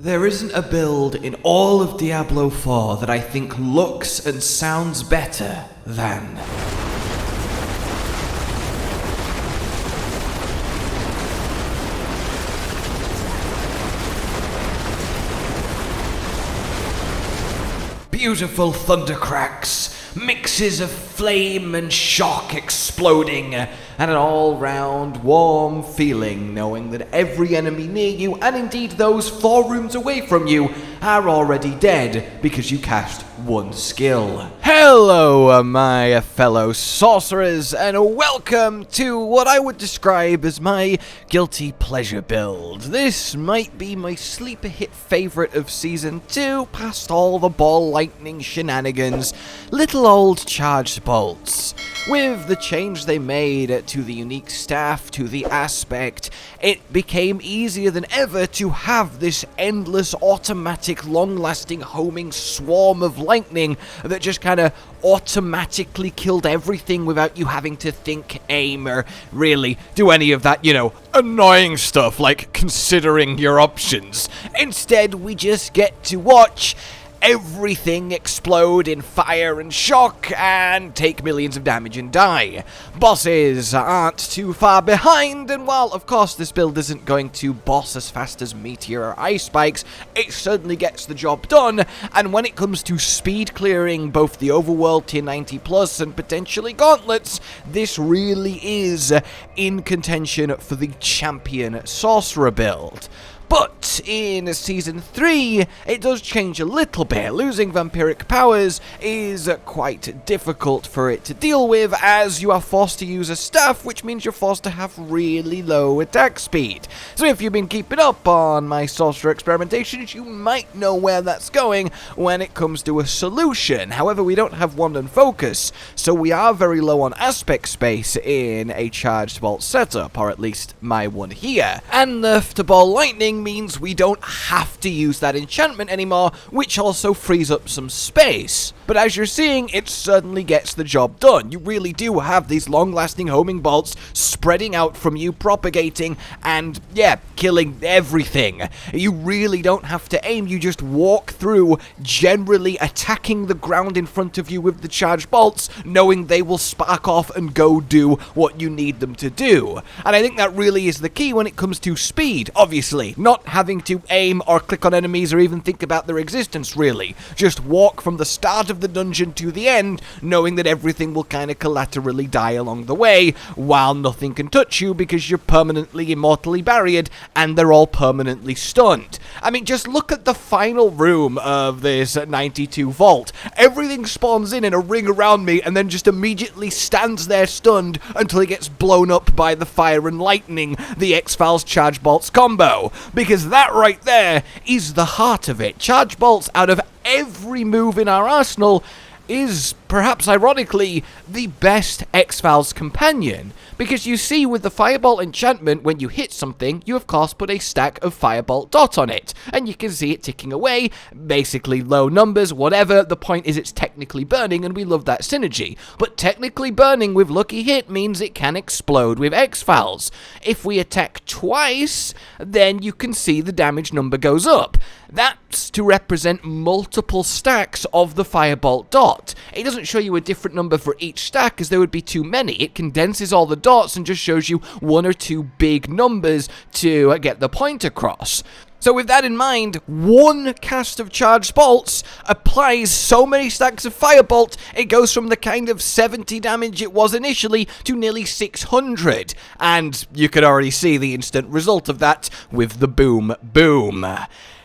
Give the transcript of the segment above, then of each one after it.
There isn't a build in all of Diablo 4 that I think looks and sounds better than. Beautiful thunder cracks, mixes of flame and shock exploding, and an all-round warm feeling knowing that every enemy near you, and indeed those 4 rooms away from you, are already dead because you cast one skill. Hello, my fellow sorcerers, and welcome to what I would describe as my guilty pleasure build. This might be my sleeper hit favorite of Season 2, past all the ball lightning shenanigans, little old charged bolts. With the change they made to the unique staff, to the aspect, it became easier than ever to have this endless, automatic, long-lasting, homing swarm of lightning that just kind of automatically killed everything without you having to think, aim, or really do any of that, annoying stuff like considering your options. Instead, we just get to watch everything explode in fire and shock and take millions of damage and die. Bosses aren't too far behind, and while of course this build isn't going to boss as fast as meteor or ice spikes, it certainly gets the job done. And when it comes to speed clearing both the overworld tier 90 plus and potentially gauntlets, this really is in contention for the champion sorcerer build. But in Season 3, it does change a little bit. Losing vampiric powers is quite difficult for it to deal with, as you are forced to use a staff, which means you're forced to have really low attack speed. So if you've been keeping up on my sorcerer experimentations, you might know where that's going when it comes to a solution. However, we don't have wand and focus, so we are very low on aspect space in a charged bolt setup, or at least my one here. And nerf to ball lightning means we don't have to use that enchantment anymore, which also frees up some space. But as you're seeing, it certainly gets the job done. You really do have these long-lasting homing bolts spreading out from you, propagating, and killing everything. You really don't have to aim, you just walk through, generally attacking the ground in front of you with the charged bolts, knowing they will spark off and go do what you need them to do. And I think that really is the key when it comes to speed, obviously. Not having to aim or click on enemies or even think about their existence, really. Just walk from the start of the dungeon to the end, knowing that everything will kind of collaterally die along the way, while nothing can touch you because you're permanently immortally barriered and they're all permanently stunned. I mean, just look at the final room of this 92 vault. Everything spawns in a ring around me and then just immediately stands there stunned until it gets blown up by the fire and lightning, the X-Files Charge Bolts combo. Because that right there is the heart of it. Charge bolts, out of every move in our arsenal, is, perhaps ironically, the best X-Files companion. Because you see, with the Firebolt enchantment, when you hit something, you of course put a stack of Firebolt dot on it. And you can see it ticking away, basically low numbers, whatever. The point is it's technically burning, and we love that synergy. But technically burning with lucky hit means it can explode with X-Files. If we attack twice, then you can see the damage number goes up. That's to represent multiple stacks of the Firebolt dot. It doesn't show you a different number for each stack, as there would be too many. It condenses all the dots and just shows you 1 or 2 big numbers to get the point across. So with that in mind, one cast of charged bolts applies so many stacks of Firebolt, it goes from the kind of 70 damage it was initially to nearly 600. And you could already see the instant result of that with the boom boom.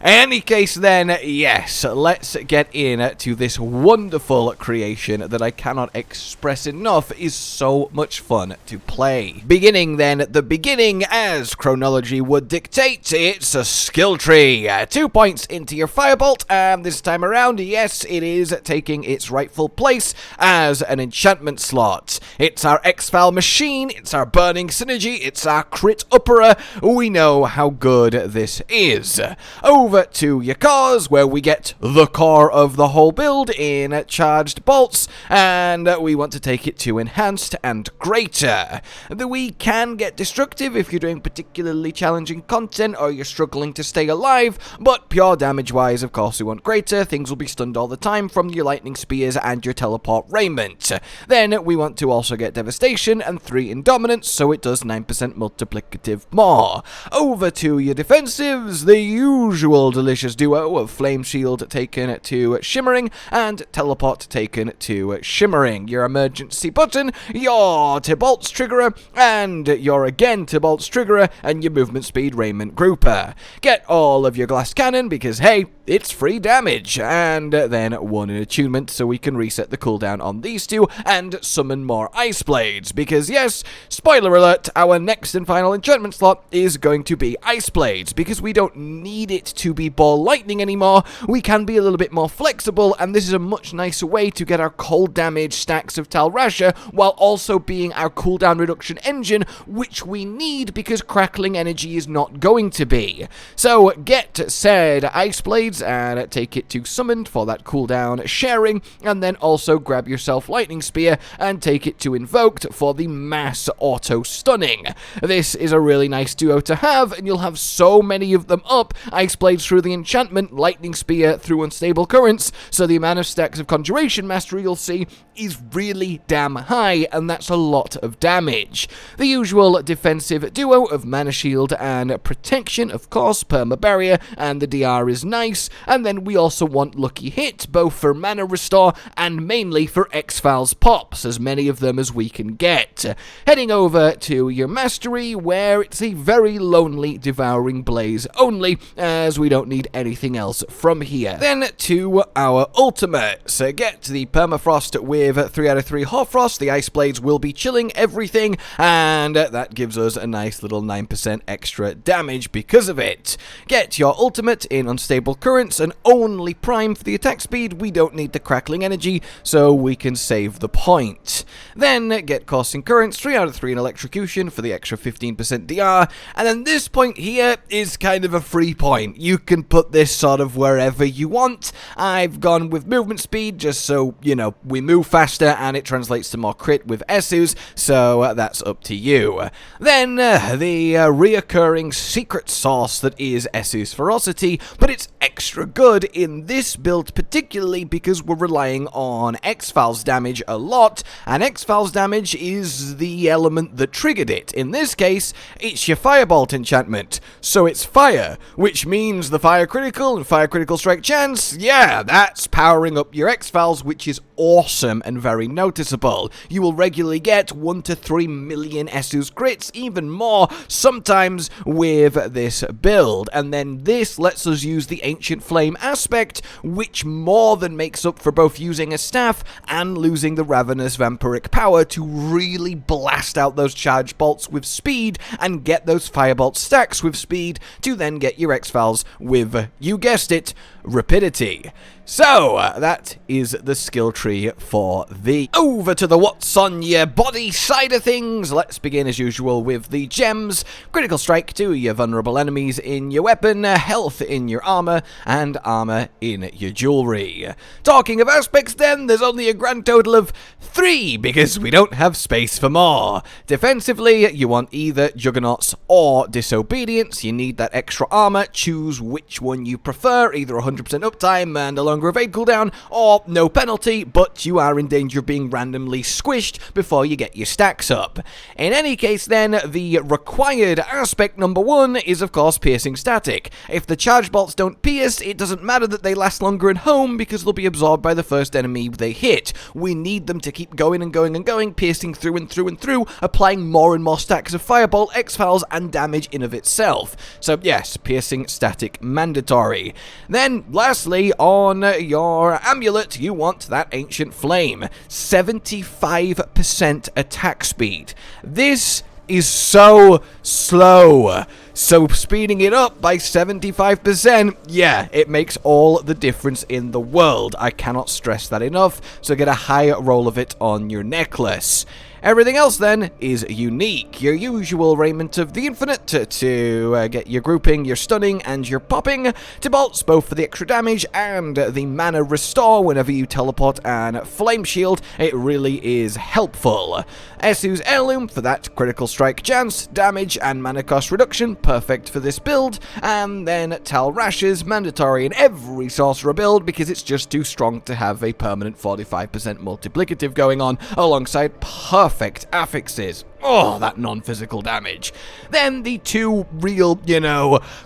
In any case then, yes, let's get into this wonderful creation that I cannot express enough is so much fun to play. Beginning then at the beginning, as chronology would dictate, it's a skill tree. 2 points into your Firebolt, and this time around, yes, it is taking its rightful place as an enchantment slot. It's our X-File machine, it's our burning synergy, it's our crit upperer. We know how good this is. Over over to your cores, where we get the core of the whole build in charged bolts, and we want to take it to enhanced and greater. We can get destructive if you're doing particularly challenging content or you're struggling to stay alive, but pure damage wise, of course, we want greater. Things will be stunned all the time from your lightning spears and your teleport raiment. Then we want to also get devastation and 3 in dominance, so it does 9% multiplicative more. Over to your defensives, the usual delicious duo of flame shield taken to shimmering and teleport taken to shimmering. Your emergency button, your Tibolt's triggerer, and your again Tibolt's triggerer, and your movement speed raiment grouper. Get all of your glass cannon because hey, it's free damage, and then 1 in attunement so we can reset the cooldown on these two and summon more ice blades, because yes, spoiler alert, our next and final enchantment slot is going to be ice blades, because we don't need it to be ball lightning anymore. We can be a little bit more flexible, and this is a much nicer way to get our cold damage stacks of Talrasha while also being our cooldown reduction engine, which we need because crackling energy is not going to be. So get said ice blades and take it to summoned for that cooldown sharing, and then also grab yourself lightning spear and take it to invoked for the mass auto stunning. This is a really nice duo to have, and you'll have so many of them up. Ice blades through the enchantment, lightning spear through unstable currents, so the amount of stacks of conjuration mastery you'll see is really damn high, and that's a lot of damage. The usual defensive duo of mana shield and protection, of course, perma barrier, and the DR is nice, and then we also want lucky hit, both for mana restore and mainly for X-Files pops, as many of them as we can get. Heading over to your mastery, where it's a very lonely devouring blaze only, as we don't need anything else from here. Then to our ultimates. Get the permafrost with 3 out of 3 Hoarfrost. The ice blades will be chilling everything, and that gives us a nice little 9% extra damage because of it. Get your ultimate in unstable currents and only prime for the attack speed. We don't need the crackling energy, so we can save the point. Then get coursing currents, 3 out of 3 in electrocution for the extra 15% DR, and then this point here is kind of a free point. You can put this sort of wherever you want. I've gone with movement speed just so, you know, we move faster and it translates to more crit with Esus, so that's up to you. Then the reoccurring secret sauce that is Esus Ferocity, but it's extra good in this build particularly because we're relying on X-Files damage a lot, and X-Files damage is the element that triggered it. In this case, it's your Firebolt enchantment, so it's fire, which means the fire critical and fire critical strike chance, yeah, that's powering up your X-Files, which is awesome and very noticeable. You will regularly get 1 to 3 million Esus crits, even more sometimes with this build, and then this lets us use the Ancient Flame aspect, which more than makes up for both using a staff and losing the Ravenous Vampiric power to really blast out those charge bolts with speed and get those firebolt stacks with speed to then get your X-Files with, you guessed it, rapidity. So, that is the skill tree for the... Over to the what's on your body side of things. Let's begin as usual with the gems. Critical strike to your vulnerable enemies in your weapon, health in your armor, and armor in your jewelry. Talking of aspects then, there's only a grand total of 3 because we don't have space for more. Defensively, you want either Juggernauts or Disobedience. You need that extra armor. Choose which one you prefer, either 100% uptime and a longer evade cooldown, or no penalty, but you are in danger of being randomly squished before you get your stacks up. In any case then, the required aspect number 1 is of course piercing static. If the charge bolts don't pierce, it doesn't matter that they last longer in home because they'll be absorbed by the first enemy they hit. We need them to keep going and going and going, piercing through and through and through, applying more and more stacks of Firebolt, X-Files, and damage in of itself. So yes, piercing static mandatory. Then lastly, on your amulet, you want that Ancient Flame. 75% attack speed. This is so slow. So speeding it up by 75%, yeah, it makes all the difference in the world. I cannot stress that enough, so get a high roll of it on your necklace. Everything else then is unique. Your usual raiment of the infinite to get your grouping, your stunning, and your popping. To bolts, both for the extra damage and the mana restore whenever you teleport, and flame shield, it really is helpful. Esu's heirloom for that critical strike chance, damage, and mana cost reduction, perfect for this build. And then Tal Rash's mandatory in every sorcerer build because it's just too strong to have a permanent 45% multiplicative going on alongside perfect affixes. Oh, that non-physical damage. Then the two real,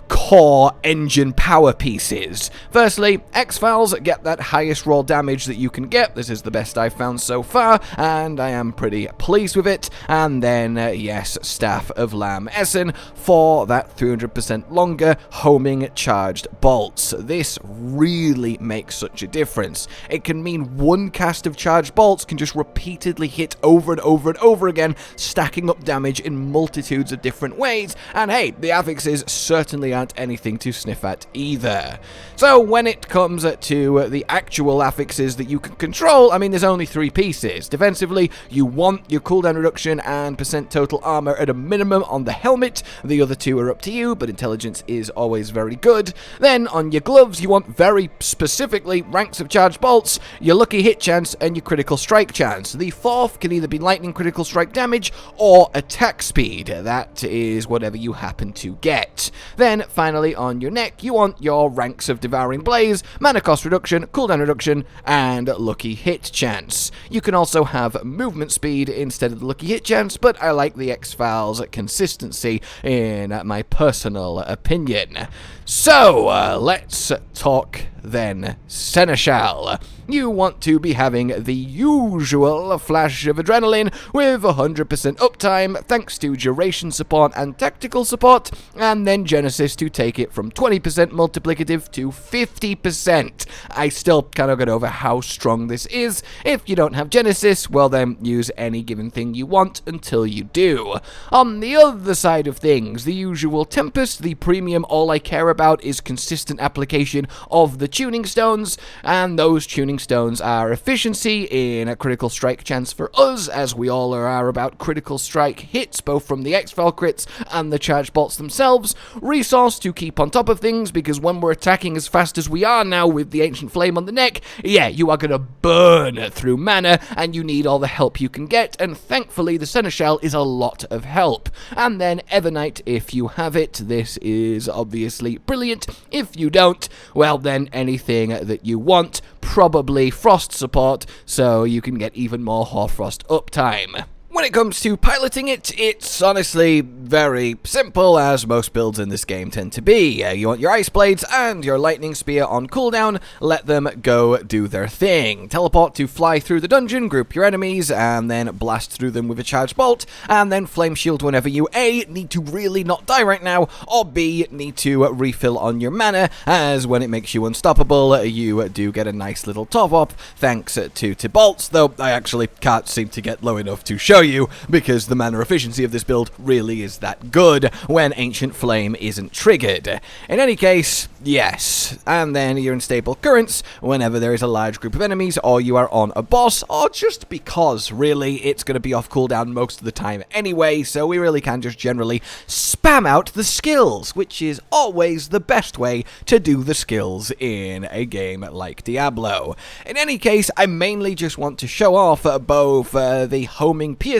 core engine power pieces. Firstly, X-Files get that highest raw damage that you can get. This is the best I've found so far, and I am pretty pleased with it. And then, yes, Staff of Lamb Esen for that 300% longer homing charged bolts. This really makes such a difference. It can mean one cast of charged bolts can just repeatedly hit over and over and over again, stacking up damage in multitudes of different ways, and hey, the affixes certainly aren't anything to sniff at either. So when it comes to the actual affixes that you can control, I mean, there's only three pieces. Defensively, you want your cooldown reduction and percent total armor at a minimum on the helmet. The other two are up to you, but intelligence is always very good. Then on your gloves, you want very specifically ranks of charged bolts, your lucky hit chance, and your critical strike chance. The fourth can either be lightning critical strike damage or attack speed. That is whatever you happen to get. Then finally on your neck, you want your ranks of Devouring Blaze, mana cost reduction, cooldown reduction, and lucky hit chance. You can also have movement speed instead of the lucky hit chance, but I like the X-Files consistency in my personal opinion. So, let's talk then Seneschal. You want to be having the usual flash of adrenaline with 100% uptime thanks to duration support and tactical support, and then Genesis to take it from 20% multiplicative to 50%. I still cannot get over how strong this is. If you don't have Genesis, well then use any given thing you want until you do. On the other side of things, the usual Tempest, the premium, all I care about is consistent application of the tuning stones, and those tuning stones are efficiency in a critical strike chance for us, as we all are about critical strike hits, both from the X-File crits and the charge bolts themselves, resource to keep on top of things, because when we're attacking as fast as we are now with the Ancient Flame on the neck, yeah, you are gonna burn through mana, and you need all the help you can get, and thankfully the Seneschal is a lot of help. And then Evernight, if you have it, this is obviously brilliant. If you don't, well then anything that you want, probably Frost support, so you can get even more Hoarfrost uptime. When it comes to piloting it, it's honestly very simple, as most builds in this game tend to be. You want your Ice Blades and your Lightning Spear on cooldown, let them go do their thing. Teleport to fly through the dungeon, group your enemies, and then blast through them with a charged bolt, and then Flame Shield whenever you A, need to really not die right now, or B, need to refill on your mana, as when it makes you unstoppable, you do get a nice little top up, thanks to bolts, though I actually can't seem to get low enough to show you, because the mana efficiency of this build really is that good when Ancient Flame isn't triggered. In any case, yes, and then your unstable currents whenever there is a large group of enemies, or you are on a boss, or just because, really, it's going to be off cooldown most of the time anyway, so we really can just generally spam out the skills, which is always the best way to do the skills in a game like Diablo. In any case, I mainly just want to show off both the homing piercing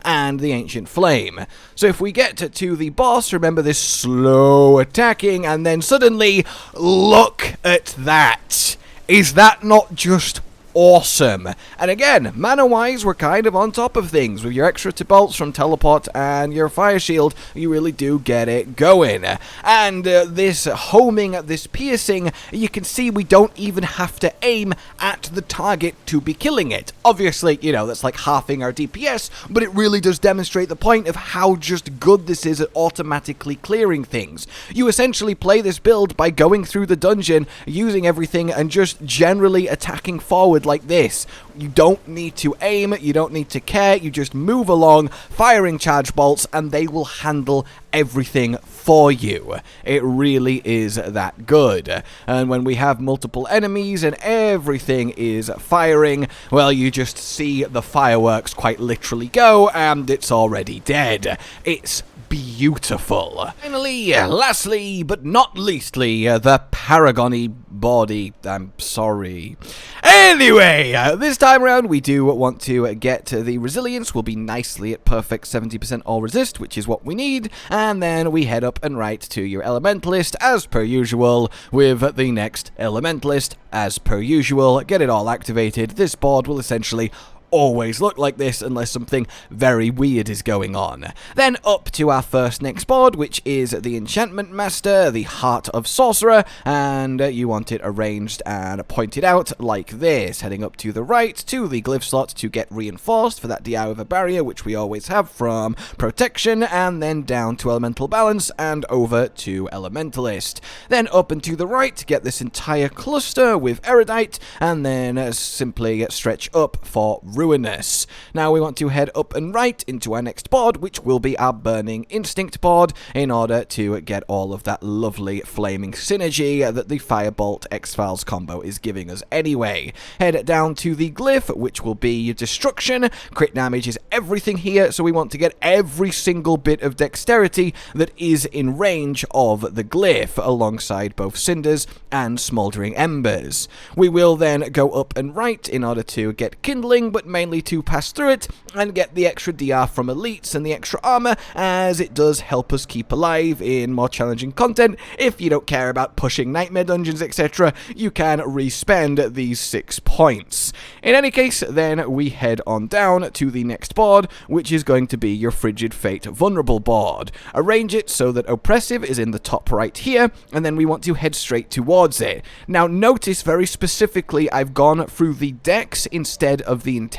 and the Ancient Flame. So if we get to the boss, remember this slow attacking, and then suddenly, look at that. Is that not just awesome? And again, mana-wise, we're kind of on top of things. With your extra bolts from teleport and your fire shield, you really do get it going. And this homing, this piercing, you can see we don't even have to aim at the target to be killing it. Obviously, that's like halving our DPS, but it really does demonstrate the point of how just good this is at automatically clearing things. You essentially play this build by going through the dungeon, using everything, and just generally attacking forward like this. You don't need to aim, you don't need to care, you just move along, firing charge bolts, and they will handle everything for you. It really is that good. And when we have multiple enemies and everything is firing, well, you just see the fireworks quite literally go, and it's already dead. It's beautiful. Finally, lastly, but not leastly, the Paragon-y body. I'm sorry. Anyway, this time around we do want to get the resilience. We'll be nicely at perfect 70% all resist, which is what we need, and then we head up and right to your elementalist as per usual with the next elementalist as per usual. Get it all activated. This board will essentially always look like this unless something very weird is going on. Then up to our first next board, which is the Enchantment Master, the Heart of Sorcerer, and you want it arranged and pointed out like this, heading up to the right to the glyph slot to get reinforced for that DI with a barrier, which we always have from protection, and then down to elemental balance and over to elementalist. Then up and to the right to get this entire cluster with erudite, and then simply stretch up for ruinous. Now we want to head up and right into our next board, which will be our Burning Instinct board, in order to get all of that lovely flaming synergy that the Firebolt X-Files combo is giving us anyway. Head down to the glyph, which will be destruction. Crit damage is everything here, so we want to get every single bit of dexterity that is in range of the glyph, alongside both cinders and smoldering embers. We will then go up and right in order to get kindling, but mainly to pass through it and get the extra DR from elites and the extra armor, as it does help us keep alive in more challenging content. If you don't care about pushing nightmare dungeons, etc., you can respend these 6 points. In any case, then we head on down to the next board, which is going to be your Frigid Fate Vulnerable board. Arrange it so that Oppressive is in the top right here, and then we want to head straight towards it. Now notice very specifically I've gone through the dex instead of the intelligence.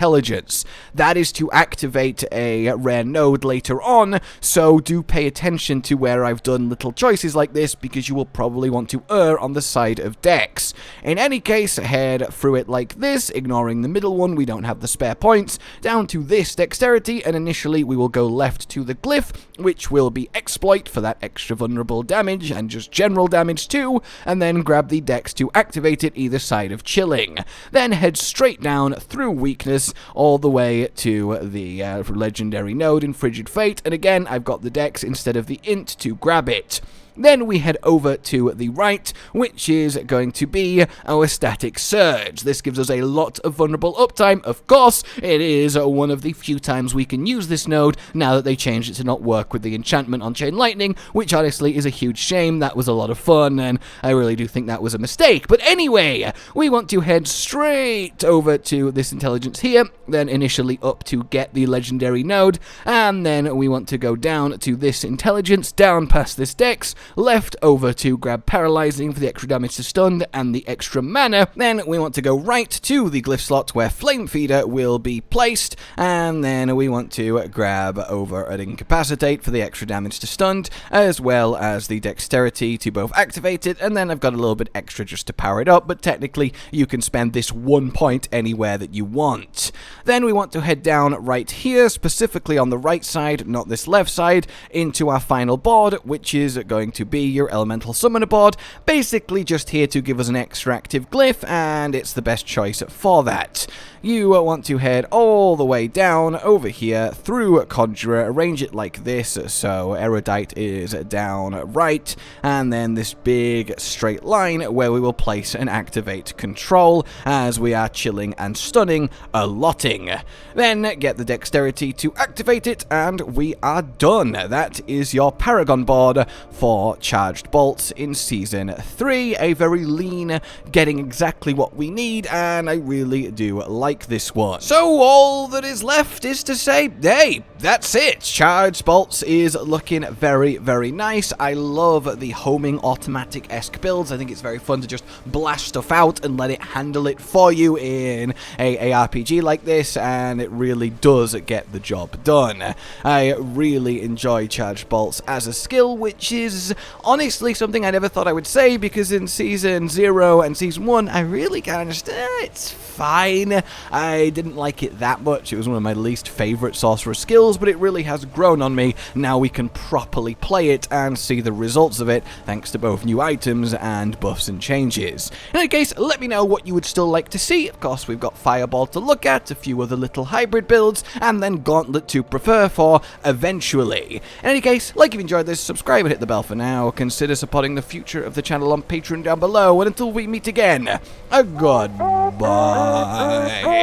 That is to activate a rare node later on, so do pay attention to where I've done little choices like this, because you will probably want to err on the side of dex. In any case, head through it like this, ignoring the middle one, we don't have the spare points, down to this dexterity, and initially we will go left to the glyph, which will be exploit for that extra vulnerable damage and just general damage too, and then grab the dex to activate it either side of chilling. Then head straight down through weakness all the way to the legendary node in Frigid Fate, and again I've got the dex instead of the int to grab it. Then we head over to the right, which is going to be our Static Surge. This gives us a lot of vulnerable uptime. Of course, it is one of the few times we can use this node now that they changed it to not work with the enchantment on Chain Lightning, which honestly is a huge shame. That was a lot of fun, and I really do think that was a mistake. But anyway, we want to head straight over to this intelligence here, then initially up to get the legendary node, and then we want to go down to this intelligence, down past this dex, left over to grab paralyzing for the extra damage to stunned and the extra mana. Then we want to go right to the glyph slot where Flame Feeder will be placed, and then we want to grab over an incapacitate for the extra damage to stunned, as well as the dexterity to both activate it, and then I've got a little bit extra just to power it up, but technically you can spend this 1 point anywhere that you want. Then we want to head down right here, specifically on the right side, not this left side, into our final board, which is going to be your Elemental Summoner board, basically just here to give us an extra active glyph, and it's the best choice for that. You want to head all the way down over here through Conjurer, arrange it like this, so Erudite is down right, and then this big straight line where we will place and activate Control, as we are chilling and stunning a lotting. Then get the dexterity to activate it, and we are done. That is your Paragon board for Charged Bolts in Season 3. A very lean, getting exactly what we need, and I really do like this one. So all that is left is to say, hey, that's it. Charged Bolts is looking very, very nice. I love the homing automatic-esque builds. I think it's very fun to just blast stuff out and let it handle it for you in a RPG like this, and it really does get the job done. I really enjoy Charged Bolts as a skill, which is is honestly something I never thought I would say, because in Season 0 and Season 1, I really kind of understand it's fine. I didn't like it that much. It was one of my least favorite sorcerer skills, but it really has grown on me. Now we can properly play it and see the results of it, thanks to both new items and buffs and changes. In any case, let me know what you would still like to see. Of course, we've got Firebolt to look at, a few other little hybrid builds, and then Gauntlet to prepare for eventually. In any case, like if you enjoyed this, subscribe and hit the bell for now. Consider supporting the future of the channel on Patreon down below, and until we meet again, a goodbye.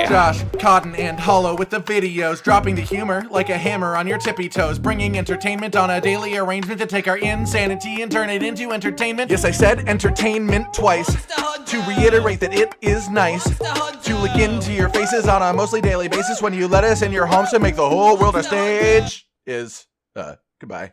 Josh, Cotton, and Hollow with the videos, dropping the humor like a hammer on your tippy toes, bringing entertainment on a daily arrangement to take our insanity and turn it into entertainment. Yes, I said entertainment twice, to reiterate that it is nice to look into your faces on a mostly daily basis when you let us in your homes to make the whole world a stage. Goodbye.